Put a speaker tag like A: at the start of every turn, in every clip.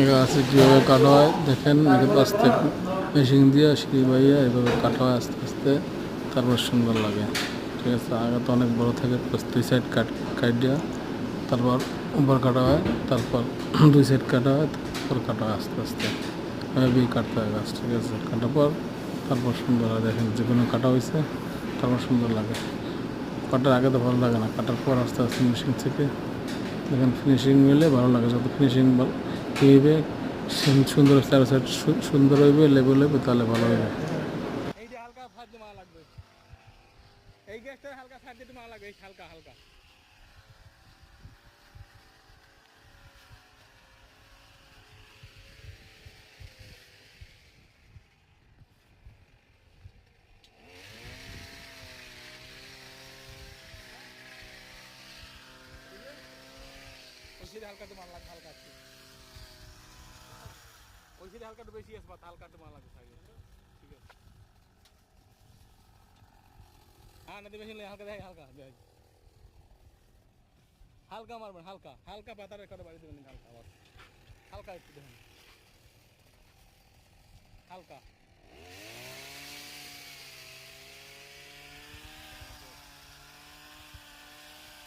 A: গাছে কীভাবে কাটা হয় দেখেন, পাশ থেকে মেশিন দিয়ে সিঁড়ি বাইয়া এভাবে কাটা হয় আস্তে আস্তে, তারপর সুন্দর লাগে। ঠিক আছে, আগে তো অনেক বড় থাকে, দুই সাইড কাট দেওয়া, তারপর উপর কাটা হয়, তারপর দুই সাইড কাটা হয়, তারপর কাটা হয় আস্তে আস্তে, এভাবেই কাটতে হয় গাছ। ঠিক আছে, কাটার পর তারপর সুন্দর হয়। দেখেন যে কোনো কাটা হয়েছে, তারপর সুন্দর লাগে। কাটার আগে তো ভালো লাগে না, কাটার পর আস্তে আস্তে মেশিন থেকে দেখেন ফিনিশিং মিলে ভালো লাগে। যত ফিনিশিং হইবে, সুন্দর চার সাইড সুন্দর হইবে, লেবেল হইবে, তাহলে ভালো হইবে। এইটা হালকা ফাঁদ দিয়ে মারা লাগবে, এই গ্যাসটা হালকা ফাঁদ দিয়ে মারা লাগবে, এই হালকা হালকা। ওই হালকা তো মারা লাগবে, হালকা আছে ওই সাইডে হালকা বেশি আছে, হালকা তো মারা লাগবে সাইডে। ঠিক আছে, হ্যাঁ নদী বেশি হালকা দেয়, হালকা দেয়, হালকা মারবেন, হালকা হালকা পাতার একটা বাড়ি দেবেন, হালকা আবার হালকা একটু দেখুন, হালকা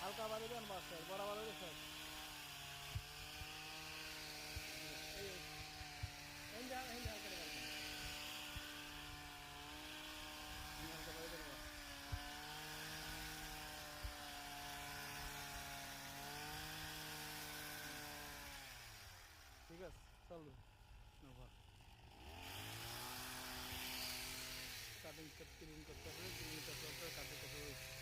A: হালকা বাড়ি দেন, বাস বরাবর হয়ে গেছে। ঠিক আছে, চলবে কাটিং করতে হবে, 3 মিটার কাটিং করতে হবে।